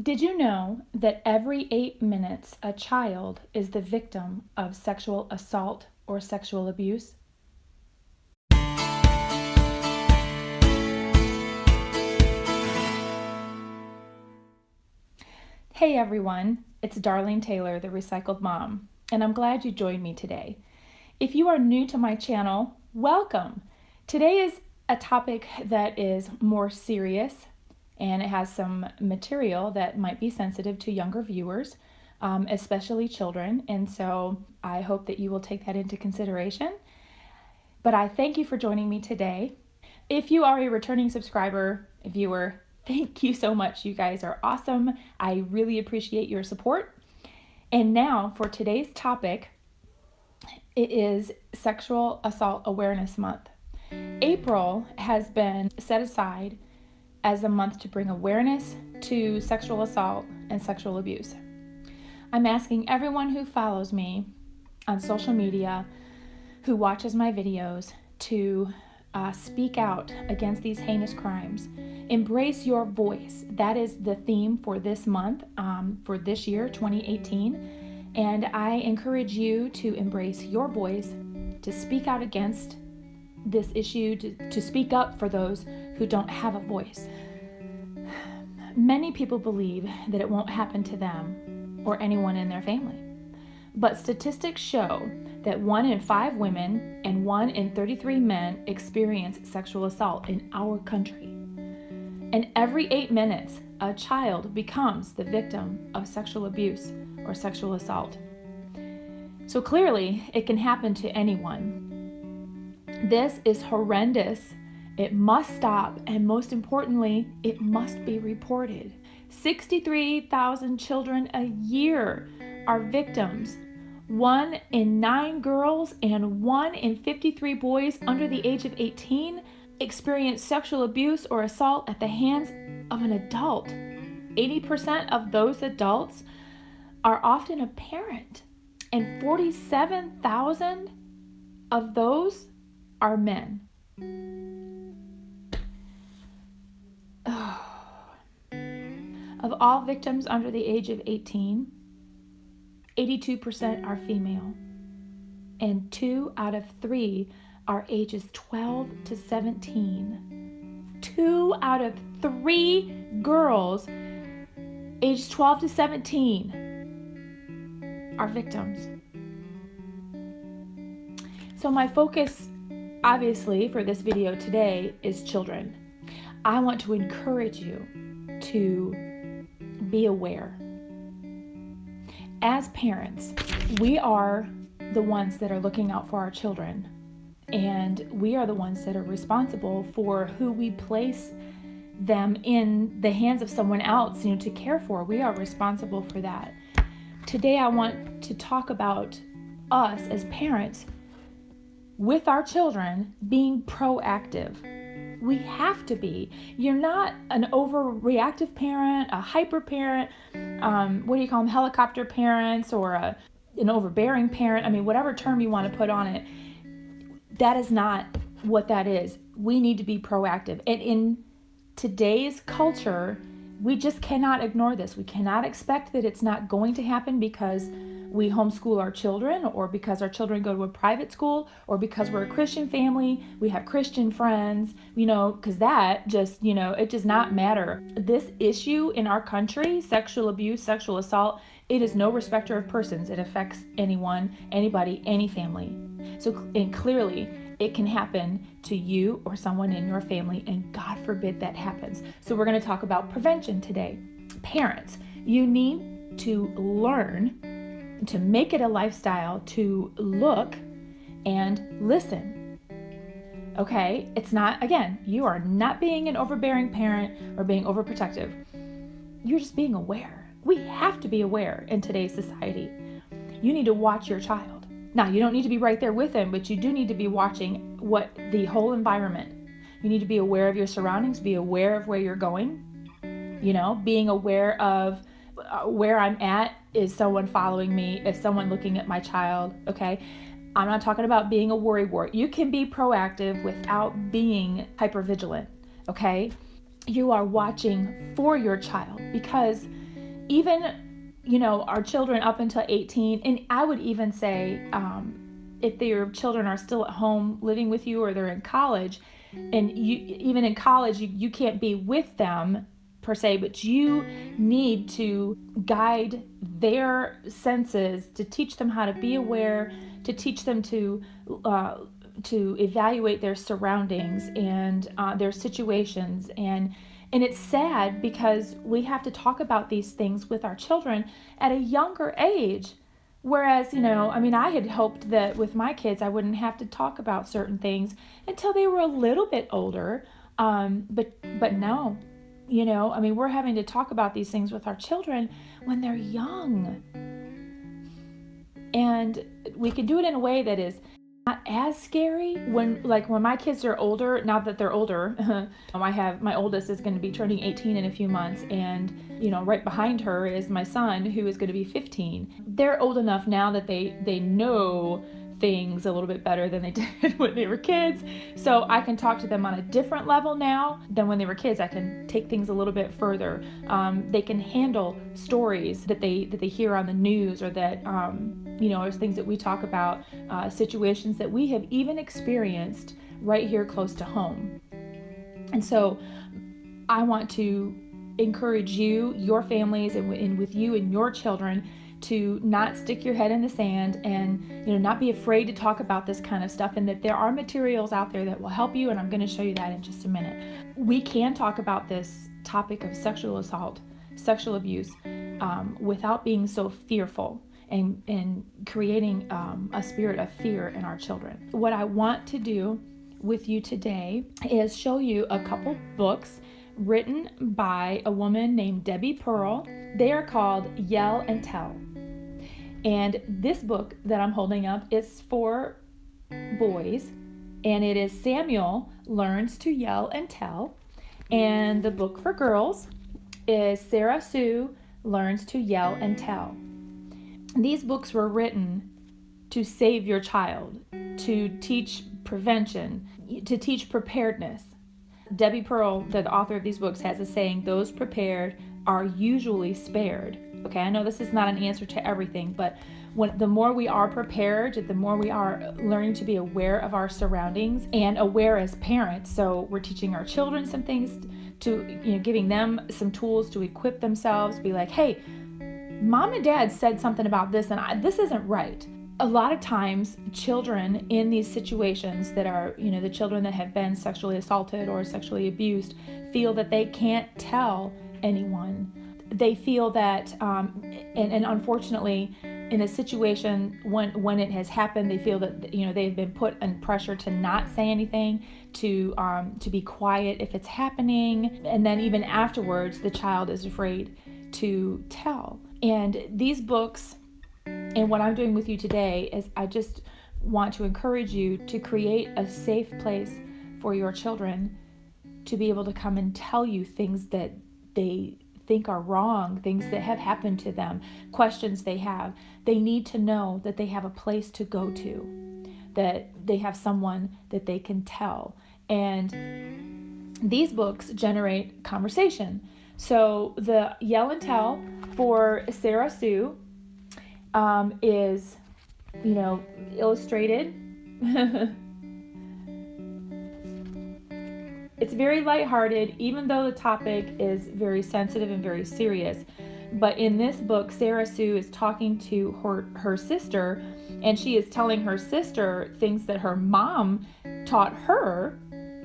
Did you know that every 8 minutes a child is the victim of sexual assault or sexual abuse? Hey everyone, it's Darlene Taylor, the Recycled Mom, and I'm glad you joined me today. If you are new to my channel, welcome. Today is a topic that is more serious, and it has some material that might be sensitive to younger viewers, especially children, and so I hope that you will take that into consideration. But I thank you for joining me today. If you are a returning subscriber, viewer, thank you so much. You guys are awesome. I really appreciate your support. And now for today's topic, it is Sexual Assault Awareness Month. April has been set aside as a month to bring awareness to sexual assault and sexual abuse. I'm asking everyone who follows me on social media, who watches my videos, to speak out against these heinous crimes. Embrace your voice. That is the theme for this month, for this year, 2018. And I encourage you to embrace your voice, to speak out against this issue, to speak up for those who don't have a voice. Many people believe that it won't happen to them or anyone in their family. But statistics show that 1 in 5 women and 1 in 33 men experience sexual assault in our country. And every 8 minutes, a child becomes the victim of sexual abuse or sexual assault. So clearly, it can happen to anyone. This is horrendous. It must stop, and most importantly, it must be reported. 63,000 children a year are victims. 1 in 9 girls and 1 in 53 boys under the age of 18 experience sexual abuse or assault at the hands of an adult. 80% of those adults are often a parent, and 47,000 of those are men. Of all victims under the age of 18, 82% are female, and 2 out of 3 are ages 12 to 17. 2 out of 3 girls aged 12 to 17 are victims. So my focus, obviously, for this video today is children. I want to encourage you to be aware. As parents, we are the ones that are looking out for our children, and we are the ones that are responsible for who we place them in the hands of someone else, to care for. We are responsible for that. Today, I want to talk about us as parents with our children being proactive. We have to be. You're not an overreactive parent, a hyper parent, what do you call them, helicopter parents, or an overbearing parent. Whatever term you want to put on it, that is not what that is. We need to be proactive. And in today's culture, we just cannot ignore this. We cannot expect that it's not going to happen because we homeschool our children, or because our children go to a private school, or because we're a Christian family, we have Christian friends, because that just, it does not matter. This issue in our country, sexual abuse, sexual assault, it is no respecter of persons. It affects anyone, anybody, any family. And clearly, it can happen to you or someone in your family, and God forbid that happens. So we're going to talk about prevention today. Parents, you need to learn to make it a lifestyle to look and listen. Okay? It's not, again, you are not being an overbearing parent or being overprotective. You're just being aware. We have to be aware in today's society. You need to watch your child. Now, you don't need to be right there with them, but you do need to be watching the whole environment. You need to be aware of your surroundings, be aware of where you're going, being aware of where I'm at. Is someone following me? Is someone looking at my child? Okay. I'm not talking about being a worrywart. You can be proactive without being hypervigilant. Okay. You are watching for your child, because even, our children up until 18, and I would even say, if your children are still at home living with you or they're in college, and even in college, you can't be with them per se, but you need to guide their senses, to teach them how to be aware, to teach them to evaluate their surroundings and their situations. And it's sad because we have to talk about these things with our children at a younger age. Whereas, I had hoped that with my kids, I wouldn't have to talk about certain things until they were a little bit older. But no, we're having to talk about these things with our children when they're young. And we can do it in a way that is not as scary when my kids are older. Now that they're older, my oldest is going to be turning 18 in a few months, and right behind her is my son, who is going to be 15. They're old enough now that they know things a little bit better than they did when they were kids. So I can talk to them on a different level now than when they were kids. I can take things a little bit further. They can handle stories that they hear on the news, or that there's things that we talk about, situations that we have even experienced right here close to home. And so I want to encourage you, your families, and with you and your children, to not stick your head in the sand, and not be afraid to talk about this kind of stuff, and that there are materials out there that will help you, and I'm going to show you that in just a minute. We can talk about this topic of sexual assault, sexual abuse, without being so fearful and creating a spirit of fear in our children. What I want to do with you today is show you a couple books written by a woman named Debbie Pearl. They are called Yell and Tell. And this book that I'm holding up is for boys, and it is Samuel Learns to Yell and Tell. And the book for girls is Sara Sue Learns to Yell and Tell. These books were written to save your child, to teach prevention, to teach preparedness. Debbie Pearl, the author of these books, has a saying, "Those prepared are usually spared." Okay, I know this is not an answer to everything, but the more we are prepared, the more we are learning to be aware of our surroundings and aware as parents. So we're teaching our children some things, to giving them some tools to equip themselves, be like, hey, mom and dad said something about this, and this isn't right. A lot of times, children in these situations that are, the children that have been sexually assaulted or sexually abused, feel that they can't tell anyone. They feel that, and unfortunately, in a situation when it has happened, they feel that they've been put in pressure to not say anything, to be quiet if it's happening, and then even afterwards, the child is afraid to tell. And these books, and what I'm doing with you today, is I just want to encourage you to create a safe place for your children to be able to come and tell you things that they think are wrong, things that have happened to them, questions they have. They need to know that they have a place to go to, that they have someone that they can tell. And these books generate conversation. So the Yell and Tell for Sara Sue is, illustrated. It's very lighthearted, even though the topic is very sensitive and very serious. But in this book, Sara Sue is talking to her sister, and she is telling her sister things that her mom taught her.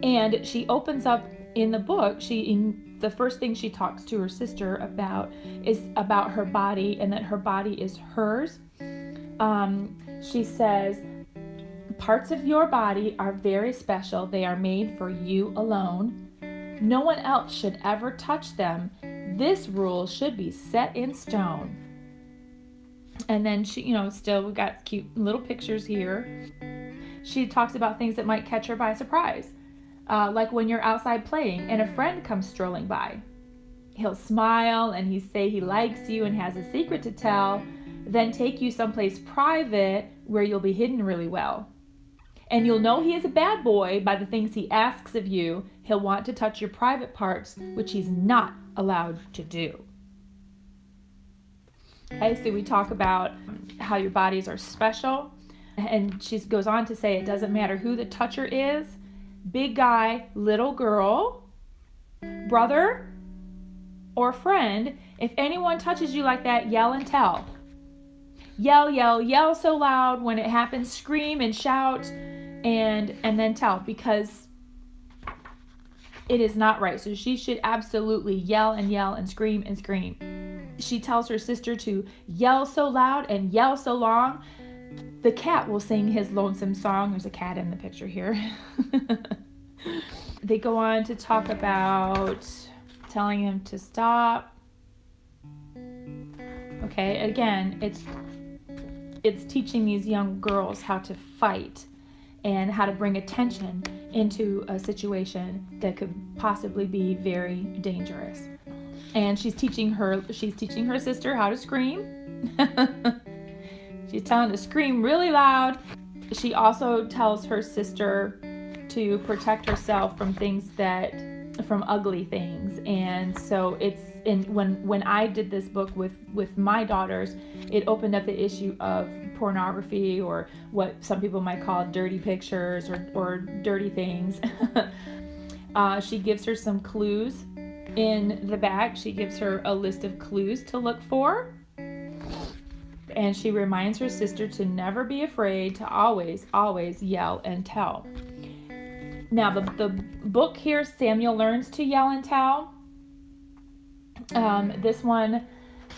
And she opens up in the book, the first thing she talks to her sister about is about her body, and that her body is hers. She says, "Parts of your body are very special. They are made for you alone. No one else should ever touch them. This rule should be set in stone." And then she, still we've got cute little pictures here. She talks about things that might catch her by surprise. Like when you're outside playing and a friend comes strolling by. He'll smile and he say he likes you and has a secret to tell, then take you someplace private where you'll be hidden really well. And you'll know he is a bad boy by the things he asks of you. He'll want to touch your private parts, which he's not allowed to do. Okay, so we talk about how your bodies are special. And she goes on to say it doesn't matter who the toucher is, big guy, little girl, brother, or friend. If anyone touches you like that, yell and tell. Yell, yell, yell so loud when it happens. Scream and shout and then tell, because it is not right. So she should absolutely yell and yell and scream and scream. She tells her sister to yell so loud and yell so long. The cat will sing his lonesome song. There's a cat in the picture here. They go on to talk about telling him to stop. Okay, again, it's teaching these young girls how to fight and how to bring attention into a situation that could possibly be very dangerous. And she's teaching her sister how to scream. She's telling her to scream really loud. She also tells her sister to protect herself from ugly things. And so when I did this book with my daughters, it opened up the issue of pornography, or what some people might call dirty pictures or dirty things. She gives her some clues in the back. She gives her a list of clues to look for. And she reminds her sister to never be afraid, to always, always yell and tell. Now, the book here, Samuel Learns to Yell and Tell. This one,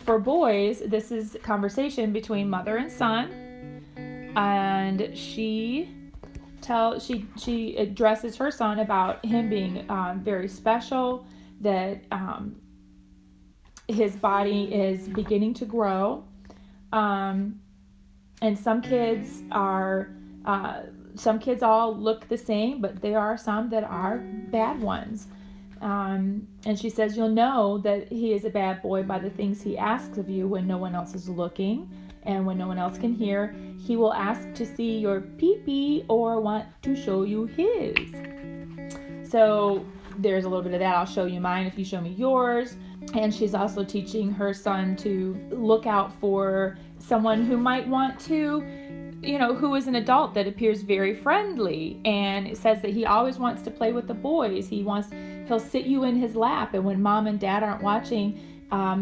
for boys, this is conversation between mother and son. And she addresses her son about him being very special, that his body is beginning to grow. And some kids all look the same, but there are some that are bad ones. And she says, you'll know that he is a bad boy by the things he asks of you when no one else is looking and when no one else can hear. He will ask to see your pee-pee or want to show you his. So there's a little bit of that. I'll show you mine if you show me yours. And she's also teaching her son to look out for someone who might want to, who is an adult that appears very friendly. And it says that he always wants to play with the boys. He'll sit you in his lap. And when mom and dad aren't watching,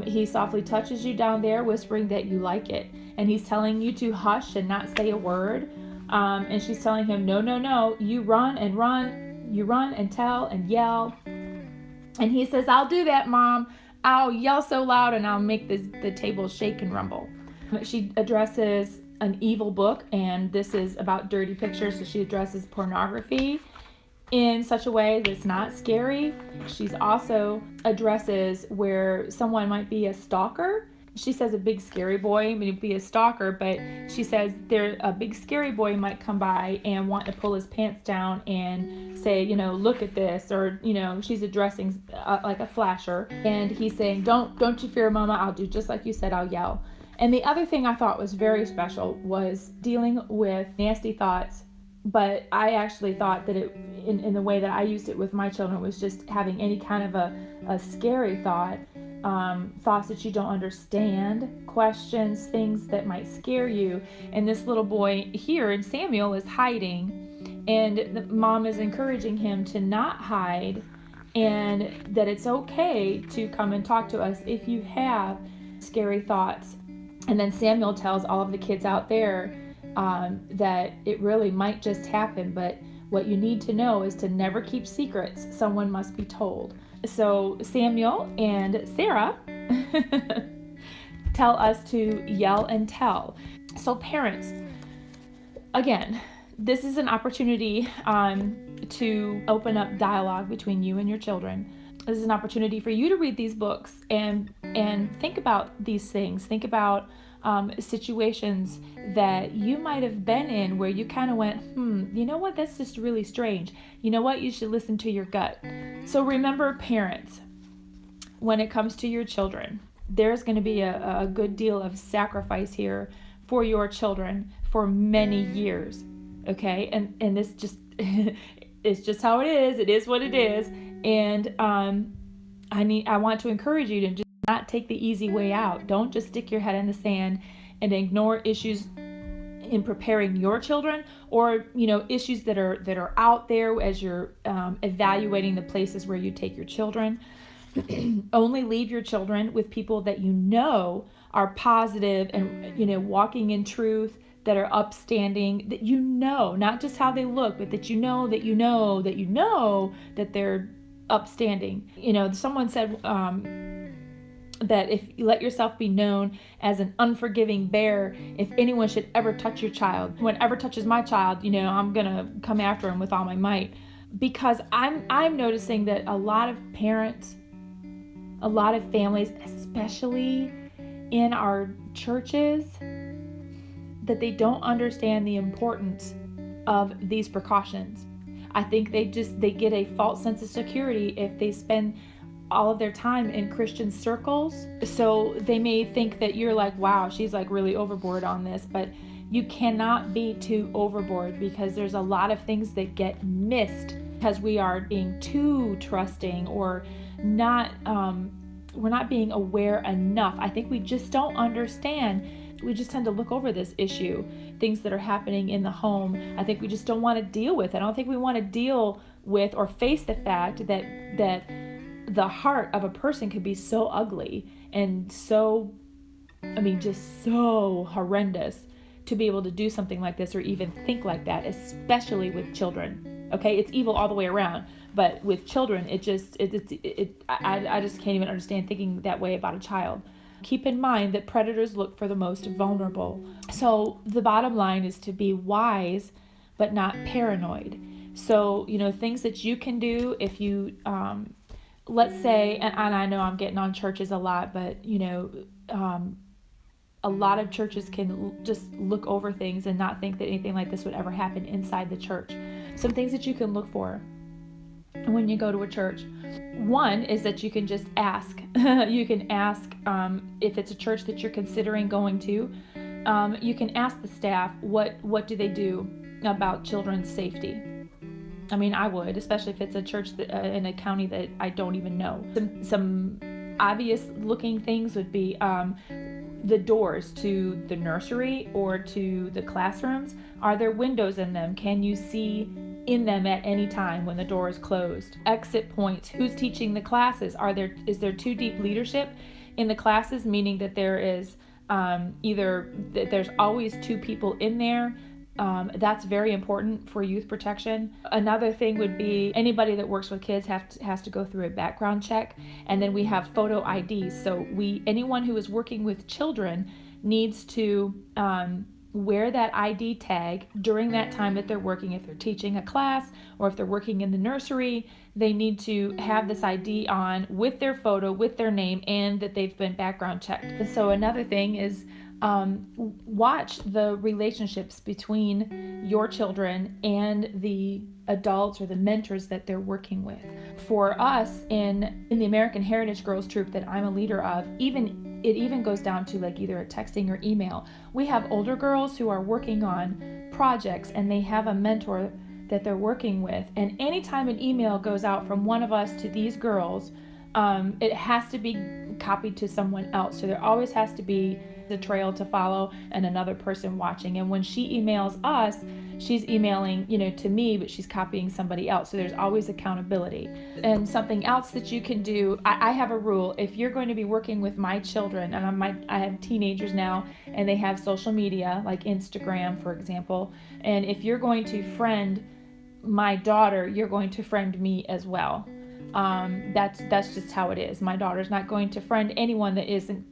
he softly touches you down there, whispering that you like it. And he's telling you to hush and not say a word. And she's telling him, no, you run and run. You run and tell and yell. And he says, I'll do that, Mom. I'll yell so loud and I'll make the table shake and rumble. She addresses an evil book, and this is about dirty pictures, so she addresses pornography in such a way that's not scary. She's also addresses where someone might be a stalker. She says a big scary boy may be a stalker, but she says a big scary boy might come by and want to pull his pants down and say, look at this, or she's addressing like a flasher, and he's saying, don't you fear, Mama, I'll do just like you said, I'll yell. And the other thing I thought was very special was dealing with nasty thoughts, but I actually thought that it, in the way that I used it with my children, was just having any kind of a scary thought. Thoughts that you don't understand, questions, things that might scare you. And this little boy here, and Samuel, is hiding, and the mom is encouraging him to not hide, and that it's okay to come and talk to us if you have scary thoughts. And then Samuel tells all of the kids out there that it really might just happen, but what you need to know is to never keep secrets. Someone must be told. So Samuel and Sarah tell us to yell and tell. So parents, again, this is an opportunity to open up dialogue between you and your children. This is an opportunity for you to read these books and think about these things. Think about situations that you might have been in where you kind of went, you know what, that's just really strange. You know what, you should listen to your gut. So remember, parents, when it comes to your children, there's going to be a good deal of sacrifice here for your children for many years, okay? And this just, it's just how it is. It is what it is. And I want to encourage you to just not take the easy way out. Don't just stick your head in the sand and ignore issues in preparing your children, or issues that are out there as you're evaluating the places where you take your children. Only leave your children with people that are positive and walking in truth, that are upstanding, that not just how they look, but that that they're upstanding. Someone said that if you let yourself be known as an unforgiving bear, if anyone should ever touch your child, whoever touches my child, I'm gonna come after him with all my might. Because I'm noticing that a lot of parents, a lot of families, especially in our churches, that they don't understand the importance of these precautions. I think they get a false sense of security if they spend all of their time in Christian circles. So they may think that you're like, wow, she's like really overboard on this, but you cannot be too overboard, because there's a lot of things that get missed because we are being too trusting, or not, we're not being aware enough. I think we just don't understand. We just tend to look over this issue, things that are happening in the home. I think we just don't want to deal with it. I don't think we want to deal with or face the fact that the heart of a person could be so ugly and so, just so horrendous to be able to do something like this or even think like that, especially with children. Okay, it's evil all the way around, but with children, I just can't even understand thinking that way about a child. Keep in mind that predators look for the most vulnerable. So the bottom line is to be wise, but not paranoid. So, things that you can do if you, let's say, and I know I'm getting on churches a lot, but, a lot of churches can just look over things and not think that anything like this would ever happen inside the church. Some things that you can look for when you go to a church. One is that you can just ask. You can ask if it's a church that you're considering going to. You can ask the staff, what do they do about children's safety? I would, especially if it's a church in a county that I don't even know. Some obvious looking things would be the doors to the nursery or to the classrooms. Are there windows in them? Can you see in them at any time when the door is closed? Exit points. Who's teaching the classes? Is there too deep leadership in the classes, meaning that there is there's always two people in there? That's very important for youth protection. Another thing would be anybody that works with kids has to go through a background check, and then we have photo IDs. So anyone who is working with children needs to wear that ID tag during that time that they're working. If they're teaching a class or if they're working in the nursery, they need to have this ID on with their photo, with their name, and that they've been background checked. And so another thing is watch the relationships between your children and the adults or the mentors that they're working with. For us in the American Heritage Girls Troop that I'm a leader of, it even goes down to like either a texting or email. We have older girls who are working on projects and they have a mentor that they're working with. And anytime an email goes out from one of us to these girls, it has to be copied to someone else. So there always has to be a trail to follow and another person watching. And when she emails us, she's emailing, to me, but she's copying somebody else. So there's always accountability. And something else that you can do, I have a rule. If you're going to be working with my children, and I have teenagers now, and they have social media like Instagram, for example. And if you're going to friend my daughter, you're going to friend me as well. That's just how it is. My daughter's not going to friend anyone that isn't,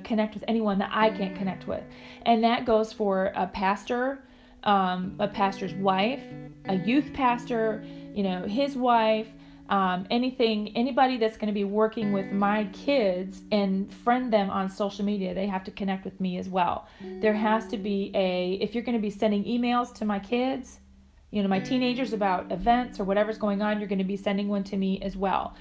connect with anyone that I can't connect with. And that goes for a pastor, a pastor's wife, a youth pastor, his wife, anybody that's going to be working with my kids and friend them on social media, they have to connect with me as well. There has to be if you're going to be sending emails to my kids, my teenagers about events or whatever's going on, you're going to be sending one to me as well.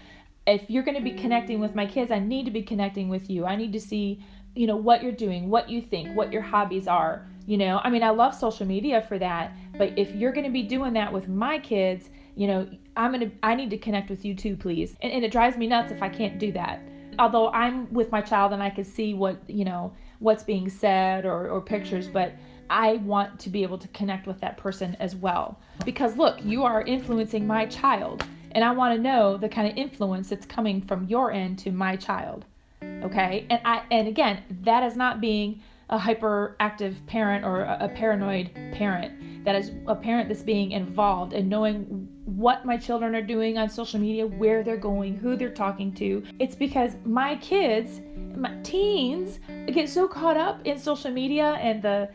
If you're going to be connecting with my kids, I need to be connecting with you. I need to see, what you're doing, what you think, what your hobbies are. I love social media for that, but if you're going to be doing that with my kids, I need to connect with you too, please. And it drives me nuts if I can't do that. although I'm with my child and I can see what's being said or pictures, but I want to be able to connect with that person as well. Because look, you are influencing my child, and I want to know the kind of influence that's coming from your end to my child. Okay? And again, that is not being a hyperactive parent or a paranoid parent. That is a parent that's being involved and knowing what my children are doing on social media, where they're going, who they're talking to. It's because my kids, my teens, get so caught up in social media and the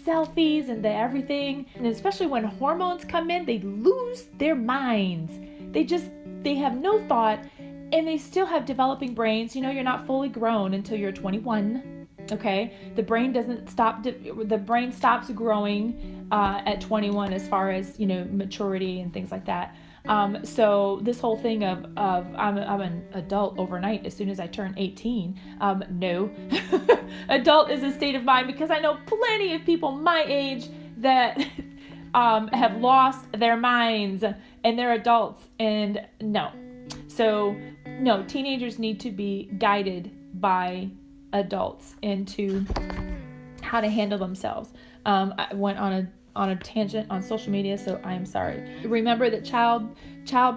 selfies and the everything. And especially when hormones come in, they lose their minds. They have no thought, and they still have developing brains. You're not fully grown until you're 21. Okay, the brain stops growing at 21 as far as maturity and things like that. So this whole thing of I'm an adult overnight as soon as I turn 18. No, adult is a state of mind, because I know plenty of people my age that have lost their minds and they're adults, and no. So no, teenagers need to be guided by adults into how to handle themselves. I went on a tangent on social media, so I'm sorry. Remember that child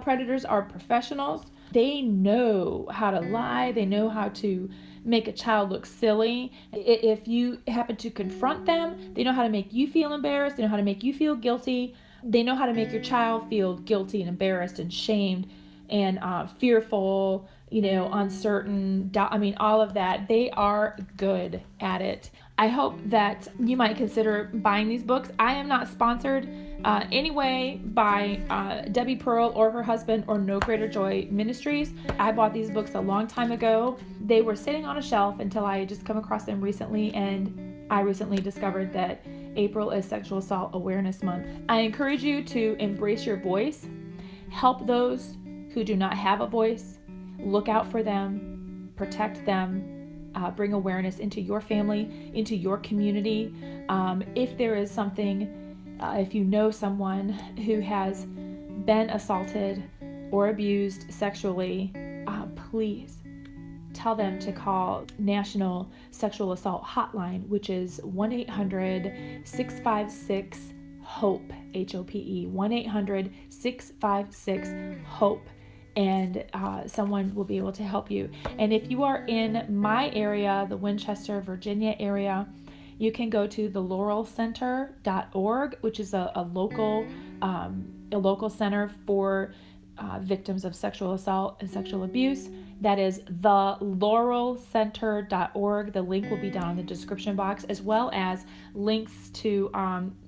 predators are professionals. They know how to lie. They know how to make a child look silly. If you happen to confront them, they know how to make you feel embarrassed. They know how to make you feel guilty. They know how to make your child feel guilty and embarrassed and shamed and fearful, uncertain, all of that. They are good at it. I hope that you might consider buying these books. I am not sponsored anyway by Debbie Pearl or her husband or No Greater Joy Ministries. I bought these books a long time ago. They were sitting on a shelf until I just come across them recently, and I recently discovered that April is Sexual Assault Awareness Month. I encourage you to embrace your voice, help those who do not have a voice, look out for them, protect them, bring awareness into your family, into your community. If there is something, if you know someone who has been assaulted or abused sexually, please tell them to call National Sexual Assault Hotline, which is 1-800-656-HOPE, H-O-P-E, 1-800-656-HOPE. And someone will be able to help you. And if you are in my area, the Winchester, Virginia area, you can go to the laurelcenter.org, which is a local center for victims of sexual assault and sexual abuse. That is the laurelcenter.org. The link will be down in the description box, as well as links to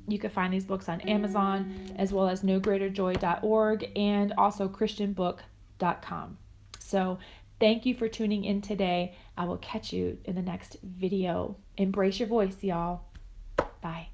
you can find these books on Amazon, as well as nogreaterjoy.org and also christianbook.com. So thank you for tuning in today. I will catch you in the next video. Embrace your voice, y'all. Bye.